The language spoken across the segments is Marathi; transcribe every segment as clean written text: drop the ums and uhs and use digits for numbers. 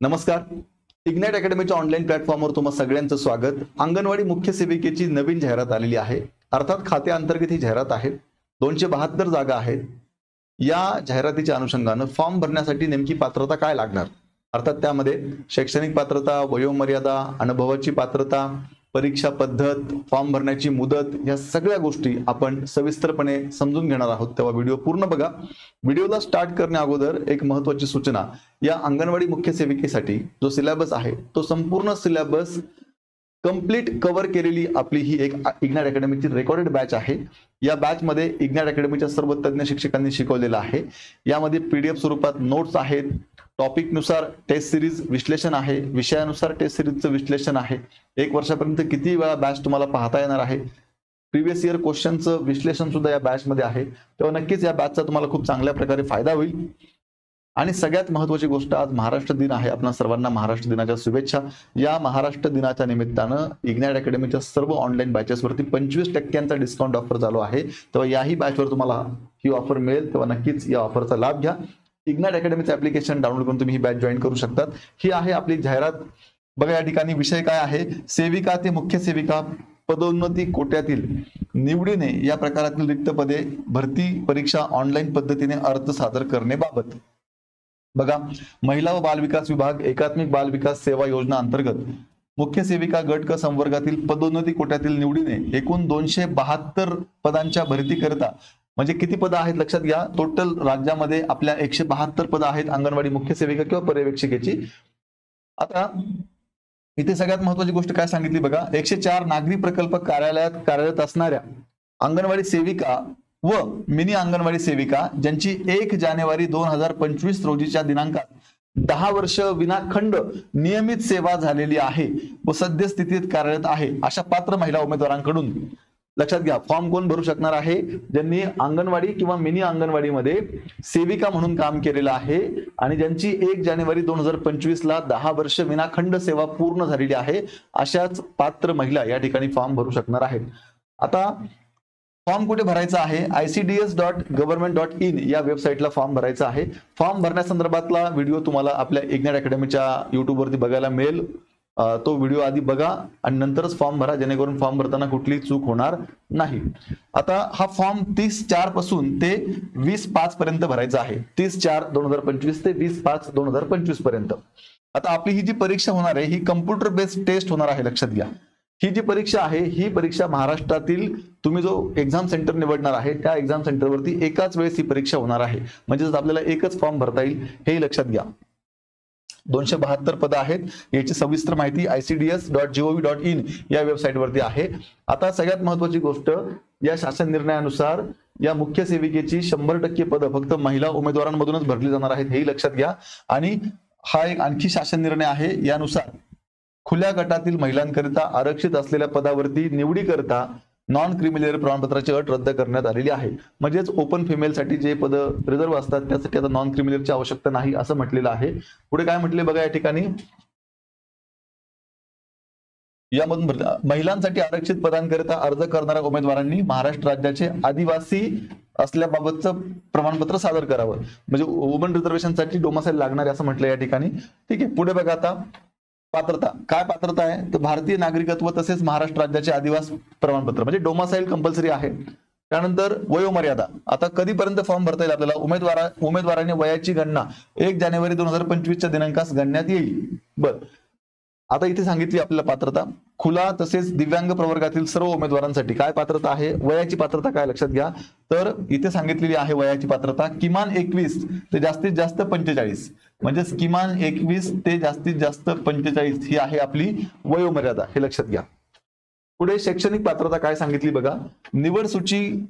नमस्कार. इग्नाइट अकॅडमीच्या ऑनलाईन प्लॅटफॉर्मवर तुम्हा सगळ्यांचं स्वागत. अंगणवाडी मुख्य सेविकेची नवीन जाहिरात आलेली आहे. अर्थात खात्याअंतर्गत ही जाहिरात आहे. 272 जागा आहेत. या जाहिरातीच्या अनुषंगानं फॉर्म भरण्यासाठी नेमकी पात्रता काय लागणार, अर्थात त्यामध्ये शैक्षणिक पात्रता, वयोमर्यादा, अनुभवाची पात्रता, परीक्षा पद्धत, फॉर्म भरण्याची मुदत, या सगळ्या गोष्टी आपण सविस्तरपणे समजून घेणार आहोत. तेव्हा व्हिडिओ पूर्ण बघा. व्हिडिओला स्टार्ट करण्या अगोदर एक महत्त्वाची सूचना, या अंगणवाडी मुख्य सेविकेसाठी जो सिलेबस आहे तो संपूर्ण सिलेबस कंप्लीट कव्हर केलेली आपली ही एक इग्नाइट अकॅडमीची रेकॉर्डेड बॅच आहे. या बॅच मध्ये इग्नाइट अकॅडमीच्या सर्व तज्ञ शिक्षकांनी शिकवलेलं आहे. यामध्ये पीडीएफ स्वरूपात नोट्स आहेत, टॉपिक नुसार टेस्ट सिरीज विश्लेषण आहे, विषयानुसार टेस्ट सिरीजचं विश्लेषण आहे. 1 वर्षापर्यंत किती वेळा बॅच तुम्हाला पाहता येणार आहे. प्रिव्हियस इयर क्वेश्चनचं विश्लेषण सुद्धा या बॅच मध्ये आहे. तेव्हा नक्कीच या बॅचचा तुम्हाला खूप चांगल्या प्रकारे फायदा होईल. आणि सगळ्यात महत्त्वाची गोष्ट, आज महाराष्ट्र दिन आहे. आपल्या सर्वांना महाराष्ट्र दिनाच्या शुभेच्छा. या महाराष्ट्र दिनाच्या निमित्तानं इग्नाइट अकॅडमीच्या सर्व ऑनलाईन बॅचेसवरती 25% डिस्काउंट ऑफर चालू आहे. तेव्हा याही बॅचवर तुम्हाला ही ऑफर मिळेल. तेव्हा नक्कीच या ऑफरचा लाभ घ्या. इग्नाइट अकॅडमीचं ऍप्लिकेशन डाउनलोड करून तुम्ही ही बॅच जॉईन करू शकतात. ही आहे आपली जाहिरात. बघा, या ठिकाणी विषय काय आहे, सेविका ते मुख्य सेविका पदोन्नती कोट्यातील निवडीने या प्रकारातील रिक्त पदे भरती परीक्षा ऑनलाईन पद्धतीने अर्ज सादर करण्याबाबत. बघा, महिला व बाल विकास विभाग एकात्मिक बाल विकास सेवा योजना अंतर्गत मुख्य सेविका गट क संवर्गातील पदोन्नती कोट्यातील निवडीने एकूण 272 पदांच्या भरती करता, म्हणजे किती पदं आहेत लक्षात घ्या, टोटल राज्यामध्ये आपल्या 172 पदं आहेत अंगणवाडी मुख्य सेविका किंवा पर्यवेक्षकेची. आता इथे सगळ्यात महत्वाची गोष्ट काय सांगितली बघा, 104 नागरी प्रकल्प कार्यालयात कार्यरत असणाऱ्या अंगणवाडी सेविका व मिनी अंगणवाडी सेविका ज्यांची 1 जानेवारी 2025 रोजीच्या दिनांकात 10 वर्ष विनाखंड नियमित सेवा झालेली आहे व सद्यस्थितीत कार्यरत आहे अशा पात्र महिला उमेदवारांकडून, लक्षात घ्या, फॉर्म कोण भरू शकणार आहे, ज्यांनी अंगणवाडी किंवा मिनी अंगणवाडीमध्ये सेविका म्हणून काम केलेलं आहे आणि ज्यांची 1 जानेवारी 2025 ला 10 वर्ष विनाखंड सेवा पूर्ण झालेली आहे, अशाच पात्र महिला या ठिकाणी फॉर्म भरू शकणार आहेत. आता फॉर्म कुठे भरायचा आहे, ICDS.government.in या वेबसाईटला फॉर्म भरायचा आहे. फॉर्म भरण्यासंदर्भातला व्हिडिओ तुम्हाला आपल्या इग्नाइट अकॅडमीच्या युट्यूबवरती बघायला मिळेल. तो व्हिडिओ आधी बघा आणि नंतरच फॉर्म भरा, जेणेकरून फॉर्म भरताना कुठलीही चूक होणार नाही. आता हा फॉर्म 30/4 पासून ते 20/5 पर्यंत भरायचा आहे. 30/4/2025 ते 20/5/2025 पर्यंत. आता आपली ही जी परीक्षा होणार आहे ही कम्प्युटर बेस्ड टेस्ट होणार आहे, लक्षात घ्या. ही जी परीक्षा आहे ही परीक्षा महाराष्ट्रातील तुम्ही जो एक्झाम सेंटर निवडणार आहे त्या एक्झाम सेंटरवरती एकाच वेळेस ही परीक्षा होणार आहे. म्हणजे आपल्याला एकच फॉर्म भरता येईल, हे लक्षात घ्या. 272 पदं आहेत. याची सविस्तर माहिती ICDS.gov.in या वेबसाईटवरती आहे. आता सगळ्यात महत्वाची गोष्ट, या शासन निर्णयानुसार या मुख्य सेविकेची 100% पदं फक्त महिला उमेदवारांमधूनच भरली जाणार आहेत, हेही लक्षात घ्या. आणि हा एक आणखी शासन निर्णय आहे. यानुसार खुल्या गटातील महिलांकरिता आरक्षित असलेल्या पदावरती निवडी करता नॉन क्रिमिलेअर प्रमाणपत्राची अट रद्द करण्यात आलेली आहे. म्हणजेच ओपन फिमेलसाठी जे पद रिझर्व्ह असतात त्यासाठी आता नॉन क्रिमिलेअरची आवश्यकता नाही असं म्हटलेलं आहे. पुढे काय म्हटले बघा, या ठिकाणी यामधून महिलांसाठी आरक्षित पदांकरिता अर्ज करणाऱ्या उमेदवारांनी महाराष्ट्र राज्याचे आदिवासी असल्याबाबतचं प्रमाणपत्र सादर करावं. म्हणजे वुमन रिझर्वेशनसाठी डोमासाईल लागणार असं म्हटलं या ठिकाणी. ठीक आहे, पुढे बघा. आता पात्रता, काय पात्रता आहे तर भारतीय नागरिकत्व तसेच महाराष्ट्र राज्याचे आदिवासी प्रमाणपत्र, म्हणजे डोमासाईल कंपल्सरी आहे. त्यानंतर वयोमर्यादा, आता कधीपर्यंत फॉर्म भरता येईल आपल्याला, उमेदवाराने वयाची गणना 1 जानेवारी 2025 दिनांकास गणण्यात येईल. बर, आता इथे सांगितली आपल्याला पात्रता. खुला तसेच दिव्यांग प्रवर्गातील सर्व उमेदवारांसाठी काय पात्रता आहे, वयाची पात्रता काय लक्षात घ्या, तर इथे सांगितलेली आहे वयाची पात्रता किमान 21 ते जास्तीत जास्त 45, म्हणजे किमान 21 ते जास्तीत जास्त 45 ही आहे आपली वयोमर्यादा, हे लक्षात घ्या. पुढे शैक्षणिक पात्रता काय सांगितली बघा, निवड सूची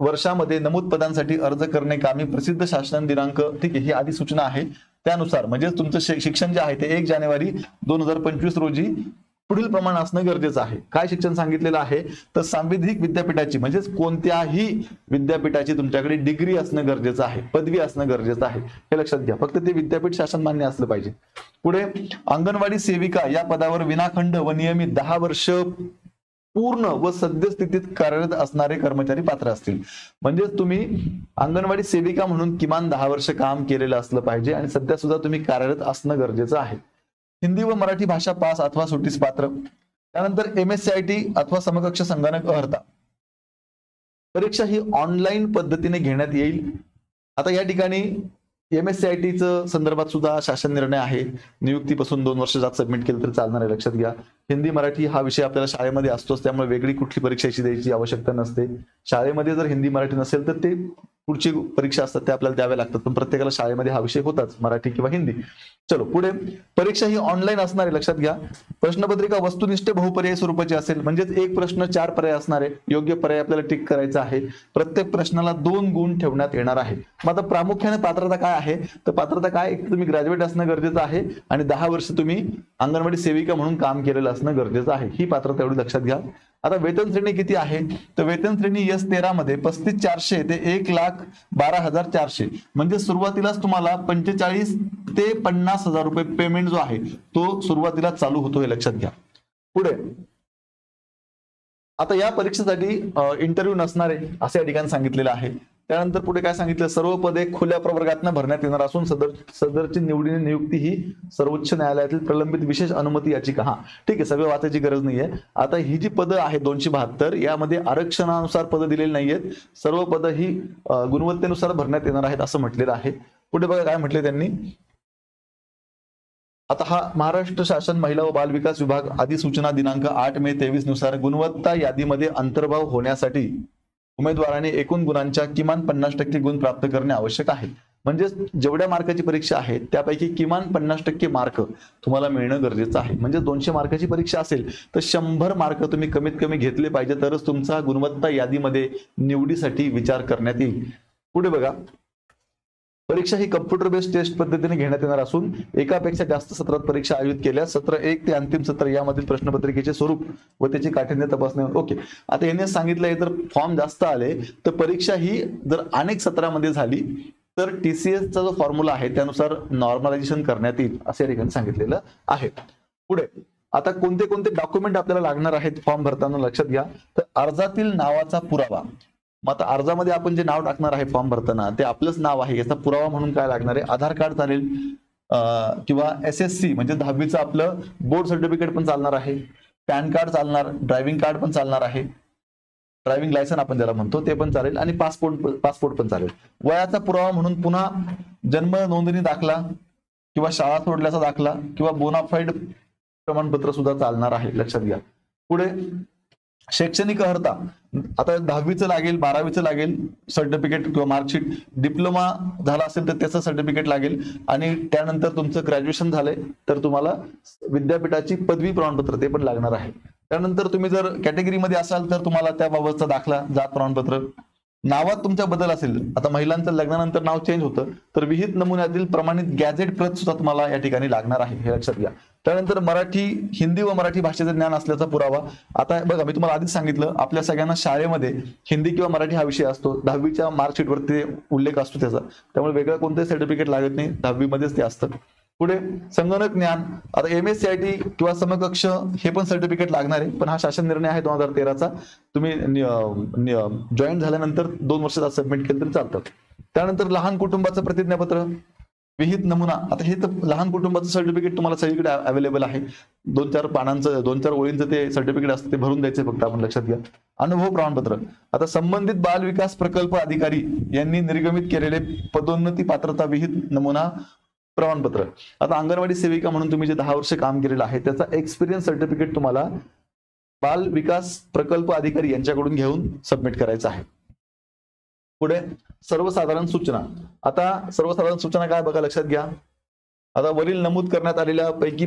वर्षामध्ये नमूद पदांसाठी अर्ज करणे कामी प्रसिद्ध शासन दिनांक, ठीक आहे, ही आधी सूचना आहे त्यानुसार, म्हणजे तुमचं शिक्षण जे आहे ते 1 जानेवारी 2025 रोजी पुढील प्रमाण असणं गरजेचं आहे. काय शिक्षण सांगितलेलं आहे तर सांविधिक विद्यापीठाची, म्हणजे कोणत्याही विद्यापीठाची तुमच्याकडे डिग्री असणं गरजेचं आहे, पदवी असणं गरजेचं आहे, हे लक्षात घ्या. फक्त ते विद्यापीठ शासन मान्य असलं पाहिजे. पुढे अंगणवाडी सेविका या पदावर विनाखंड व नियमित 10 वर्ष पूर्ण व सद्यस्थितीत कार्यरत असणारे कर्मचारी पात्र असतील. म्हणजे तुम्ही अंगणवाडी सेविका म्हणून किमान 10 वर्ष काम केलेलं असलं पाहिजे आणि सध्या सुद्धा तुम्ही कार्यरत असणं गरजेचं आहे. हिंदी व मराठी भाषा पास अथवा सुटीस पात्र. त्यानंतर MSCIT अथवा समकक्ष संगणक अर्हता. परीक्षा ही ऑनलाईन पद्धतीने घेण्यात येईल. आता या ठिकाणी MSCITचं संदर्भात सुद्धा शासन निर्णय आहे. नियुक्तीपासून 2 वर्ष जात सबमिट केलं तर चालणार आहे, लक्षात घ्या. हिंदी मराठी हा विषय आपल्याला शाळेमध्ये असतोच, त्यामुळे वेगळी कुठली परीक्षाची द्यायची आवश्यकता नसते. शाळेमध्ये जर हिंदी मराठी नसेल तर ते पुढची परीक्षा असतात ते आपल्याला द्यावे लागतात, पण प्रत्येकाला शाळेमध्ये हा विषय होताच, मराठी किंवा हिंदी. चलो पुढे. परीक्षा ही ऑनलाईन असणार आहे, लक्षात घ्या. प्रश्नपत्रिका वस्तुनिष्ठ बहुपर्यायी स्वरूपाची असेल, म्हणजेच एक प्रश्न 4 पर्याय असणार आहे. योग्य पर्याय आपल्याला टिक करायचा आहे. प्रत्येक प्रश्नाला 2 गुण ठेवण्यात येणार आहे. मग आता प्रामुख्याने पात्रता काय आहे, तर पात्रता काय, एक तुम्ही ग्रॅज्युएट असणं गरजेचं आहे आणि 10 वर्ष तुम्ही अंगणवाडी सेविका म्हणून काम केलेलं असणं गरजेचं आहे. ही पात्रता एवढी लक्षात घ्या. आता वेतन श्रेणी किती आहे, तर वेतन श्रेणी S13 मध्ये 35,400 ते 1,12,400, म्हणजे सुरुवातीलाच तुम्हाला 45 ते 50,000 रुपये पेमेंट जो आहे तो सुरुवातीला चालू होतो, हे लक्षात घ्या. पुढे आता या परीक्षेसाठी इंटरव्ह्यू नसणार आहे असे या ठिकाणी सांगितलेलं आहे. त्यानंतर पुढे काय सांगितलं, सर्व पदे खुल्या प्रवर्गातून भरण्यात येणार असून सदरची नियुक्ती ही सर्वोच्च न्यायालयातील प्रलंबित विशेष अनुमती याचिका. हा ठीक आहे, सगळं वाचायची गरज नाहीये. आता ही जी पदं आहेत 272, यामध्ये आरक्षणानुसार पदं दिलेली नाहीयेत. सर्व पदं ही गुणवत्तेनुसार भरण्यात येणार आहेत असं म्हटलेलं आहे. पुढे बघा काय म्हटले त्यांनी. आता हा महाराष्ट्र शासन महिला व बाल विकास विभाग अधिसूचना दिनांक 8 मे 23 नुसार गुणवत्ता यादीमध्ये अंतर्भाव होण्यासाठी उमेदवाराने एकूण गुणांच्या किमान 50% गुण प्राप्त करणे आवश्यक आहे. म्हणजे जेवढ्या मार्काची परीक्षा आहे त्यापैकी किमान 50% मार्क तुम्हाला मिळणं गरजेचं आहे. म्हणजे 200 मार्काची परीक्षा असेल तर 100 मार्क तुम्ही कमीत कमी घेतले पाहिजे, तरच तुमचा गुणवत्ता यादीमध्ये निवडीसाठी विचार करण्यात येईल. पुढे बघा. परीक्षा ही कम्प्युटर बेस्ड टेस्ट पद्धतीने घेण्यात येणार असून एकापेक्षा जास्त सत्रात परीक्षा आयोजित केल्यास सत्र 1 ते अंतिम सत्र यामधील प्रश्नपत्रिकेचे स्वरूप व त्याची काठिण्य तपासणी. ओके, आता याने सांगितलंय जर फॉर्म जास्त आले तर परीक्षा ही जर अनेक सत्रामध्ये झाली तर TCSचा जो फॉर्म्युला आहे त्यानुसार नॉर्मलायझेशन करण्यात येईल असे या ठिकाणी सांगितलेलं आहे. पुढे आता कोणते कोणते डॉक्युमेंट आपल्याला लागणार आहेत फॉर्म भरताना, लक्षात घ्या. तर अर्जातील नावाचा पुरावा. मग आता अर्जामध्ये आपण जे नाव टाकणार आहे फॉर्म भरताना ते आपलंच नाव आहे, याचा पुरावा म्हणून काय लागणार आहे, आधार कार्ड चालेल किंवा SSC म्हणजे 10वीचं आपलं बोर्ड सर्टिफिकेट पण चालणार आहे, पॅन कार्ड चालणार, ड्रायव्हिंग कार्ड पण चालणार आहे, ड्रायव्हिंग लायसन आपण ज्याला म्हणतो ते पण चालेल आणि पासपोर्ट पण चालेल. वयाचा पुरावा म्हणून पुन्हा जन्म नोंदणी दाखला किंवा शाळा सोडल्याचा दाखला किंवा बोनाफाईड प्रमाणपत्र सुद्धा चालणार आहे, लक्षात घ्या. पुढे शैक्षणिक अर्हता. आता 10वीचं लागेल, 12वीचं लागेल सर्टिफिकेट किंवा मार्कशीट, डिप्लोमा झाला असेल तर त्याचं सर्टिफिकेट लागेल आणि त्यानंतर तुमचं ग्रॅज्युएशन झालंय तर तुम्हाला विद्यापीठाची पदवी प्रमाणपत्र ते पण लागणार आहे. त्यानंतर तुम्ही जर कॅटेगरीमध्ये असाल तर तुम्हाला त्याबाबतचा दाखला, जात प्रमाणपत्र. नावात तुमच्या बदल असेल, आता महिलांचं लग्नानंतर नाव चेंज होतं तर विहित नमुन्यातील प्रमाणित गॅझेट प्रत सुद्धा तुम्हाला या ठिकाणी लागणार आहे, हे लक्षात घ्या. त्यानंतर हिंदी व मराठी भाषेचं ज्ञान असल्याचा पुरावा. आता बघा, मी तुम्हाला आधीच सांगितलं आपल्या सगळ्यांना शाळेमध्ये हिंदी किंवा मराठी हा विषय असतो, 10वीच्या मार्कशीटवरती उल्लेख असतो त्याचा, त्यामुळे वेगळं कोणतंही सर्टिफिकेट लागत नाही, 10वी मध्येच ते असतं. पुढे संगणक ज्ञान. आता MSCIT किंवा समकक्ष हे पण सर्टिफिकेट लागणार आहे, पण हा शासन निर्णय आहे 2013चा. तुम्ही जॉईन झाल्यानंतर 2 वर्षात सबमिट केलं तरी चालतं. त्यानंतर लहान कुटुंबाचं प्रतिज्ञापत्र, विहित नमुना. आता हे तर लहान कुटुंबाचं सर्टिफिकेट तुम्हाला सगळीकडे अवेलेबल आहे, 2-4 पानांचं 2-4 ओळींचं ते सर्टिफिकेट असतं, ते भरून द्यायचं फक्त आपण, लक्षात घ्या. अनुभव प्रमाणपत्र. आता संबंधित बाल विकास प्रकल्प अधिकारी यांनी निर्गमित केलेले पदोन्नती पात्रता विहित नमुना प्रमाणपत्र. आता अंगणवाडी सेविका म्हणून तुम्ही जे 10 वर्ष काम केलेलं आहे त्याचा एक्सपिरियन्स सर्टिफिकेट तुम्हाला बाल विकास प्रकल्प अधिकारी यांच्याकडून घेऊन सबमिट करायचं आहे. पुढे सर्वसाधारण सूचना. आता सर्वसाधारण सूचना काय बघा, लक्षात घ्या. आता वरील नमूद करण्यात आलेल्या पैकी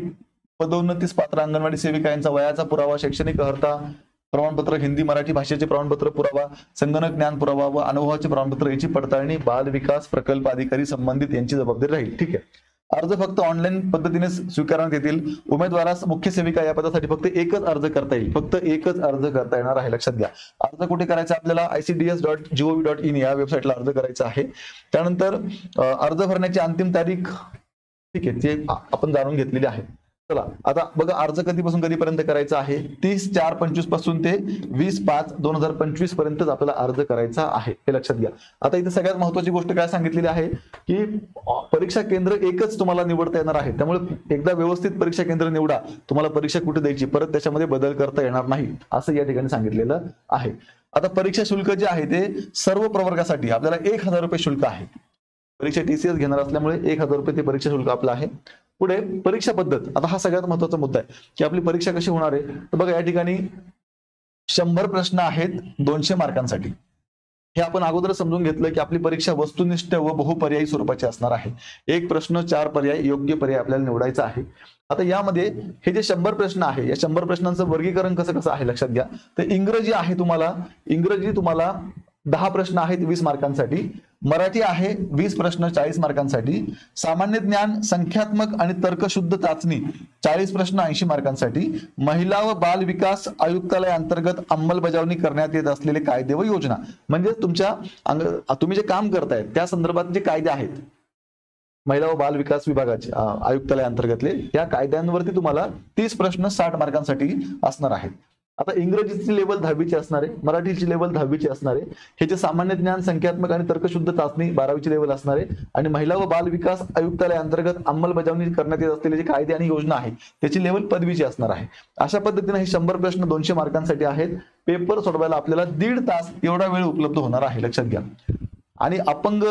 पदोन्नतीस पात्र अंगणवाडी सेविका यांचा वयाचा पुरावा, शैक्षणिक अर्हता प्रमाणपत्र, हिंदी मराठी भाषेचे प्रमाणपत्र पुरावा, संगणक ज्ञान पुरावा व अनुभवाचे प्रमाणपत्र याची पडताळणी बाल विकास प्रकल्प अधिकारी संबंधित यांची जबाबदारी राहील. ठीक आहे. अर्ज फक्त ऑनलाईन पद्धतीने स्वीकारण्यात येतील. उमेदवारास मुख्य सेविका या पदासाठी फक्त एकच अर्ज करता येईल, फक्त एकच अर्ज करता येणार आहे, लक्षात घ्या. अर्ज कुठे करायचा, आपल्याला ICDS.gov.in या वेबसाईटला अर्ज करायचा आहे. त्यानंतर अर्ज भरण्याची अंतिम तारीख ठीक आहे ते आपण जाणून घेतलेली आहे. चला आता बघा, अर्ज कधीपासून कधीपर्यंत करायचा आहे? 30/4/25 पासून ते 20/5/2025 पर्यंतच आपल्याला अर्ज करायचा आहे, हे लक्षात घ्या. आता इथे सगळ्यात महत्त्वाची गोष्ट काय सांगितलेली आहे की परीक्षा केंद्र एकच तुम्हाला निवडता येणार आहे. त्यामुळे एकदा व्यवस्थित परीक्षा केंद्र निवडा, तुम्हाला परीक्षा कुठे द्यायची परत त्याच्यामध्ये बदल करता येणार नाही असं या ठिकाणी सांगितलेलं आहे. आता परीक्षा शुल्क जे आहे ते सर्व प्रवर्गासाठी आपल्याला 1000 रुपये शुल्क आहे. परीक्षा TCS घेणार असल्यामुळे 1000 रुपये ते परीक्षा शुल्क आपलं आहे. पुढे परीक्षा पद्धत, आता हा सगळ्यात महत्त्वाचा मुद्दा आहे की आपली परीक्षा कशी होणार आहे. तर बघा, या ठिकाणी 100 प्रश्न आहेत 200 मार्कांसाठी. हे आपण अगोदर समजून घेतलं की आपली परीक्षा वस्तुनिष्ठ व बहुपर्यायी स्वरूपाची असणार आहे. एक प्रश्न 4 पर्याय, योग्य पर्याय आपल्याला निवडायचा आहे. आता यामध्ये हे जे 100 प्रश्न आहे, या 100 प्रश्नांचं वर्गीकरण कसं आहे लक्षात घ्या. तर इंग्रजी तुम्हाला 10 प्रश्न आहेत 20 मार्कांसाठी, मराठी आहे 20 प्रश्न 40 मार्कांसाठी, सामान्य ज्ञान, संख्यात्मक आणि तर्कशुद्ध चाचणी 40 प्रश्न 80 मार्कांसाठी, महिला व बाल विकास आयुक्तालय अंतर्गत अंमलबजावणी करण्यात येत असलेले कायदे व योजना, म्हणजे तुम्ही जे काम करताय त्या संदर्भात जे कायदे आहेत महिला व बाल विकास विभागाचे आयुक्तालय अंतर्गतले, या कायद्यांवरती तुम्हाला 30 प्रश्न 60 मार्कांसाठी असणार आहेत. आता इंग्रजीची लेवल 10वीची असणार आहे, मराठीची लेवल 10वीची असणार आहे, हे जे सामान्य ज्ञान, संख्यात्मक आणि तर्कशुद्ध चाचणी 12वीची लेवल असणार आहे, आणि महिला व बाल विकास आयुक्तालय अंतर्गत अंमलबजावणी करण्यात येत असलेले जे कायदे आणि योजना आहे त्याची लेवल पदवीची असणार आहे. अशा पद्धतीने हे 100 प्रश्न 200 मार्कांसाठी आहेत. पेपर सोडवायला आपल्याला 1.5 तास एवढा वेळ उपलब्ध होणार आहे, लक्षात घ्या. आणि अपंग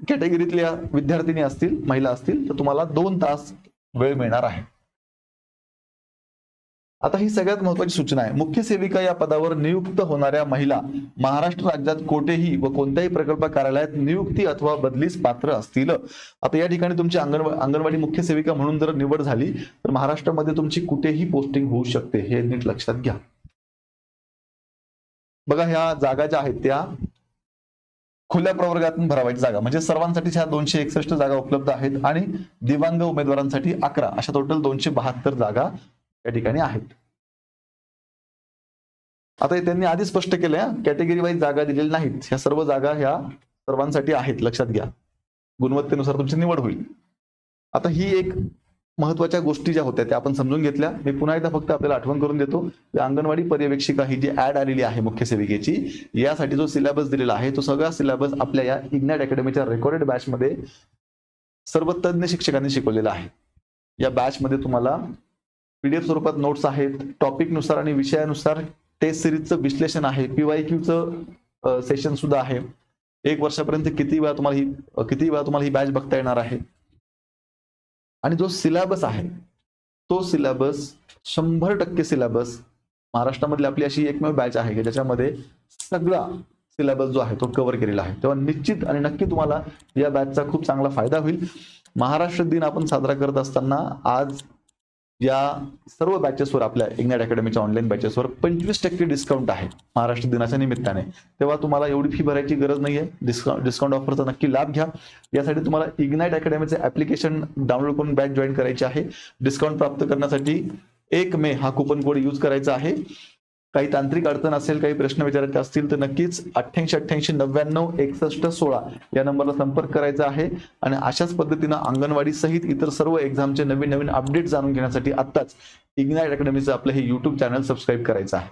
कॅटेगरीतल्या विद्यार्थिनी असतील, महिला असतील, तर तुम्हाला 2 तास वेळ मिळणार आहे. आता ही सगळ्यात महत्त्वाची सूचना आहे. मुख्य सेविका या पदावर नियुक्त होणाऱ्या महिला महाराष्ट्र राज्यात कोठेही व कोणत्याही प्रकल्प कार्यालयात नियुक्ती अथवा बदलीस पात्र असतील. आता या ठिकाणी तुमची अंगणवाडी मुख्य सेविका म्हणून जर निवड झाली तर महाराष्ट्रामध्ये तुमची कुठेही पोस्टिंग होऊ शकते, हे नीट लक्षात घ्या. बघा, ह्या जागा ज्या आहेत त्या खुल्या प्रवर्गातून भरावायची जागा, म्हणजे सर्वांसाठी ह्या 261 जागा उपलब्ध आहेत आणि दिव्यांग उमेदवारांसाठी 11, अशा टोटल 272 जागा या ठिकाणी आहेत. आता त्यांनी आधी स्पष्ट केलंय, कॅटेगरी वाईज जागा दिलेल्या नाहीत, ह्या सर्व जागा ह्या सर्वांसाठी आहेत, लक्षात घ्या. गुणवत्तेनुसार तुमची निवड होईल. आता ही एक महत्वाच्या गोष्टी ज्या होत्या त्या आपण समजून घेतल्या. मी पुन्हा एकदा फक्त आपल्याला आठवण करून देतो की अंगणवाडी पर्यवेक्षिका ही जी ऍड आलेली आहे मुख्य सेविकेची, यासाठी जो सिलेबस दिलेला आहे तो सगळा सिलेबस आपल्या या इग्नाइट अकॅडमीच्या रेकॉर्डेड बॅच मध्ये सर्व तज्ञ शिक्षकांनी शिकवलेला आहे. या बॅच मध्ये तुम्हाला PDF स्वरूपात नोट्स आहेत, टॉपिक नुसार आणि विषयानुसार टेस्ट सिरीजचं विश्लेषण आहे, PYQचं सेशन सुद्धा आहे. 1 वर्षापर्यंत किती वेळा तुम्हाला ही बॅच बघता येणार आहे. आणि जो सिलेबस आहे तो सिलेबस 100% सिलेबस महाराष्ट्रामधली आपली अशी एकमेव बॅच आहे की ज्याच्यामध्ये सगळा सिलेबस जो आहे तो कव्हर केलेला आहे. तेव्हा निश्चित आणि नक्की तुम्हाला या बॅचचा खूप चांगला फायदा होईल. महाराष्ट्र दिन आपण साजरा करत असताना आज या सर्व बॅचेसवर, आपल्या इग्नाइट अकॅडमीच्या ऑनलाईन बॅचेसवर 25% डिस्काउंट आहे महाराष्ट्र दिनाच्या निमित्ताने. तेव्हा तुम्हाला एवढी फी भरायची गरज नाहीये. डिस्काउंट ऑफरचा नक्की लाभ घ्या. यासाठी तुम्हाला इग्नाइट अकॅडमीचे ऍप्लिकेशन डाउनलोड करून बॅच जॉईन करायची आहे. डिस्काउंट प्राप्त करण्यासाठी 1 मे हा कुपन कोड यूज करायचा आहे. काही तांत्रिक अडचण असेल, काही प्रश्न विचारायचे असतील तर नक्कीच 8888 99 61 16 या नंबरला संपर्क करायचा आहे. आणि अशाच पद्धतीनं अंगणवाडी सहित इतर सर्व एक्झामचे नवीन अपडेट जाणून घेण्यासाठी आत्ताच इग्नाइट अकॅडमीचं आपलं हे YouTube चॅनल सबस्क्राईब करायचं आहे.